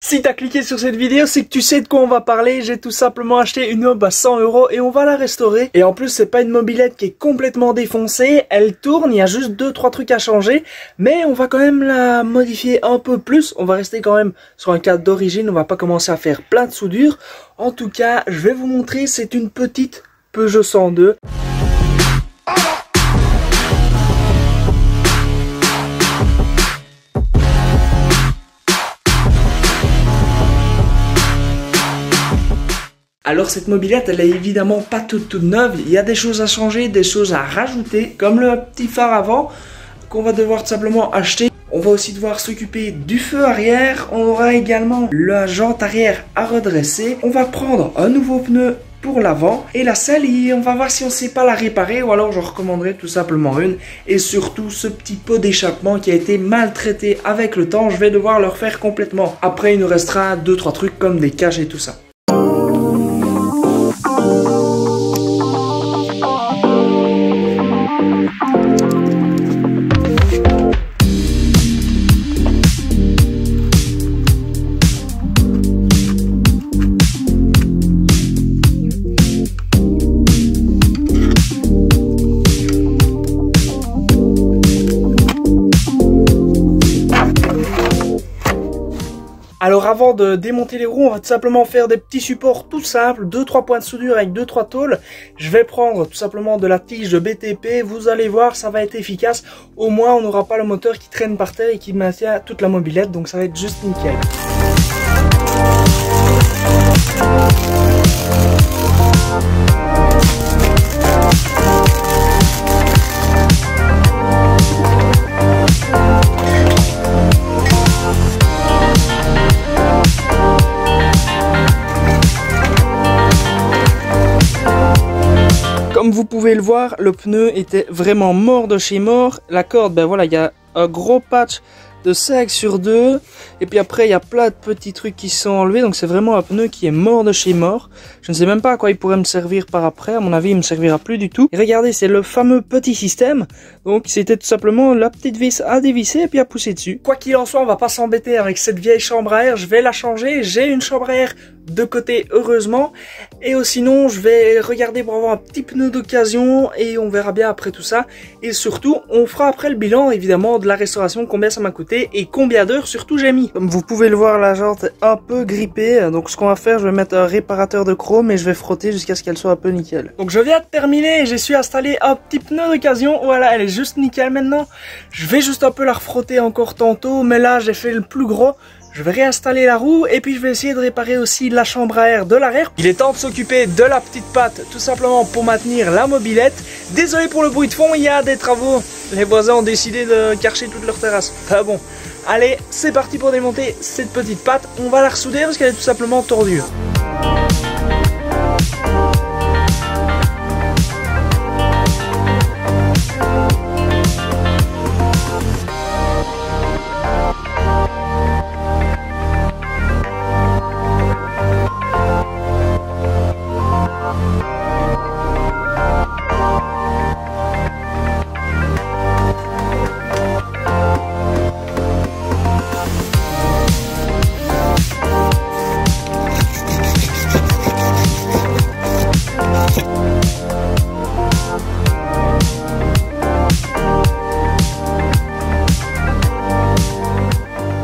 Si t'as cliqué sur cette vidéo, c'est que tu sais de quoi on va parler. J'ai tout simplement acheté une mob à 100 € et on va la restaurer. Et en plus, c'est pas une mobilette qui est complètement défoncée. Elle tourne, il y a juste 2-3 trucs à changer. Mais on va quand même la modifier un peu plus. On va rester quand même sur un cadre d'origine. On va pas commencer à faire plein de soudure. En tout cas, je vais vous montrer. C'est une petite Peugeot 102. Alors cette mobilette, elle est évidemment pas toute neuve, il y a des choses à changer, des choses à rajouter, comme le petit phare avant, qu'on va devoir tout simplement acheter. On va aussi devoir s'occuper du feu arrière, on aura également la jante arrière à redresser. On va prendre un nouveau pneu pour l'avant et la selle, on va voir si on sait pas la réparer ou alors je recommanderais tout simplement une. Et surtout ce petit pot d'échappement qui a été maltraité avec le temps, je vais devoir le refaire complètement. Après il nous restera 2-3 trucs comme des caches et tout ça. Alors avant de démonter les roues, on va tout simplement faire des petits supports tout simples, 2-3 points de soudure avec 2-3 tôles. Je vais prendre tout simplement de la tige de BTP, vous allez voir, ça va être efficace. Au moins on n'aura pas le moteur qui traîne par terre et qui maintient toute la mobilette, donc ça va être juste nickel. Comme vous pouvez le voir, le pneu était vraiment mort de chez mort. La corde, ben voilà, il y a un gros patch de 5 sur 2. Et puis après, il y a plein de petits trucs qui sont enlevés. Donc c'est vraiment un pneu qui est mort de chez mort. Je ne sais même pas à quoi il pourrait me servir par après. À mon avis, il me servira plus du tout. Et regardez, c'est le fameux petit système. Donc c'était tout simplement la petite vis à dévisser et puis à pousser dessus. Quoi qu'il en soit, on va pas s'embêter avec cette vieille chambre à air. Je vais la changer. J'ai une chambre à air de côté, heureusement. Et sinon, je vais regarder pour avoir un petit pneu d'occasion et on verra bien après tout ça. Et surtout, on fera après le bilan, évidemment, de la restauration, combien ça m'a coûté et combien d'heures surtout j'ai mis. Comme vous pouvez le voir, la jante est un peu grippée. Donc ce qu'on va faire, je vais mettre un réparateur de chrome et je vais frotter jusqu'à ce qu'elle soit un peu nickel. Donc je viens de terminer, j'ai su installer un petit pneu d'occasion. Voilà, elle est juste nickel maintenant. Je vais juste un peu la refrotter encore tantôt, mais là j'ai fait le plus gros. Je vais réinstaller la roue et puis je vais essayer de réparer aussi la chambre à air de l'arrière. Il est temps de s'occuper de la petite patte tout simplement pour maintenir la mobilette. Désolé pour le bruit de fond, il y a des travaux. Les voisins ont décidé de cacher toute leur terrasse. Ah bon, allez, c'est parti pour démonter cette petite patte. On va la ressouder parce qu'elle est tout simplement tordue.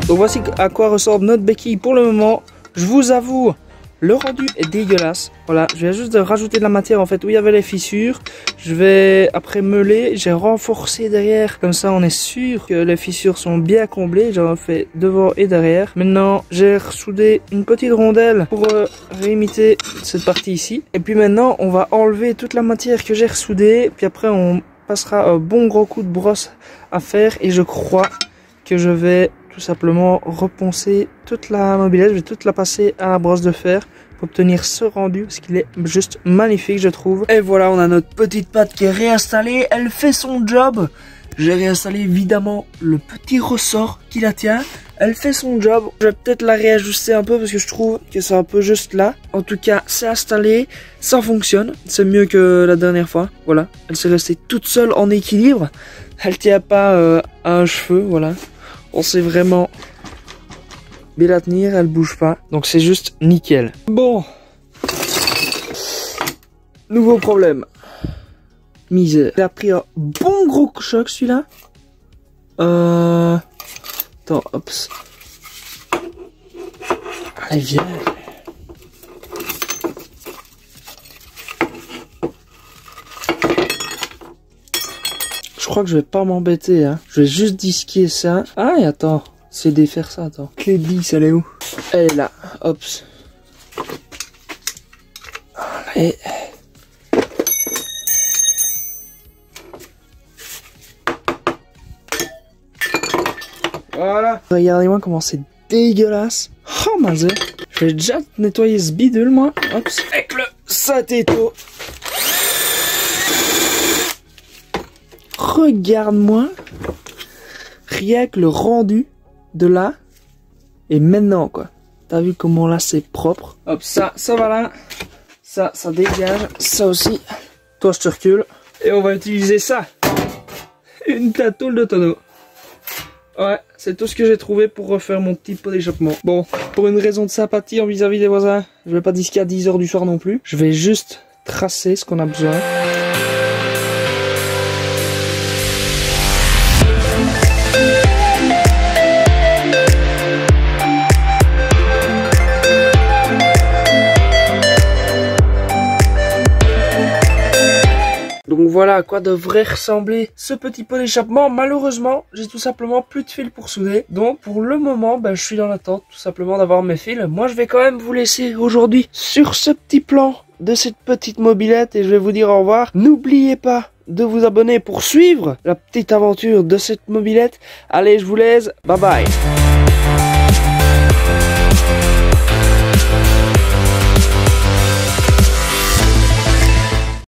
Donc voici à quoi ressemble notre béquille pour le moment. Je vous avoue, le rendu est dégueulasse. Voilà, je viens juste de rajouter de la matière en fait où il y avait les fissures. Je vais après meuler, j'ai renforcé derrière. Comme ça on est sûr que les fissures sont bien comblées. J'en fais devant et derrière. Maintenant j'ai ressoudé une petite rondelle pour réimiter cette partie ici. Et puis maintenant on va enlever toute la matière que j'ai ressoudée. Puis après on passera un bon gros coup de brosse à faire. Et je crois que je vais tout simplement reponcer toute la mobilette, je vais toute la passer à la brosse de fer pour obtenir ce rendu parce qu'il est juste magnifique je trouve. Et voilà, on a notre petite patte qui est réinstallée, elle fait son job. J'ai réinstallé évidemment le petit ressort qui la tient, elle fait son job. Je vais peut-être la réajuster un peu parce que je trouve que c'est un peu juste là. En tout cas, c'est installé, ça fonctionne, c'est mieux que la dernière fois. Voilà, elle s'est restée toute seule en équilibre, elle tient pas à un cheveu, voilà. On s'est vraiment belle à tenir, elle bouge pas. Donc c'est juste nickel. Bon. Nouveau problème. Misère. Il a pris un bon gros choc celui-là. Attends, hop. Allez, viens. Je crois que je vais pas m'embêter, hein. Je vais juste disquer ça. Ah, et attends. C'est défaire ça, attends. Clé de 10, elle est où? Elle est là. Hop. Allez. Voilà. Regardez-moi comment c'est dégueulasse. Oh, mazé. Je vais déjà nettoyer ce bidule, moi. Hop. Avec le satéto. Regarde-moi. Rien que le rendu de là. Et maintenant, quoi. T'as vu comment là c'est propre. Hop, ça va là. Ça dégage. Ça aussi. Toi, je te recule. Et on va utiliser ça. Une tatoule de tonneau. Ouais, c'est tout ce que j'ai trouvé pour refaire mon petit pot d'échappement. Bon, pour une raison de sympathie en vis-à-vis des voisins, je vais pas disquer à 10 h du soir non plus. Je vais juste tracer ce qu'on a besoin. Donc voilà à quoi devrait ressembler ce petit pot d'échappement. Malheureusement, j'ai tout simplement plus de fil pour souder. Donc pour le moment, je suis dans l'attente tout simplement d'avoir mes fils. Moi je vais quand même vous laisser aujourd'hui sur ce petit plan de cette petite mobilette et je vais vous dire au revoir. N'oubliez pas de vous abonner pour suivre la petite aventure de cette mobilette. Allez, je vous laisse. Bye bye.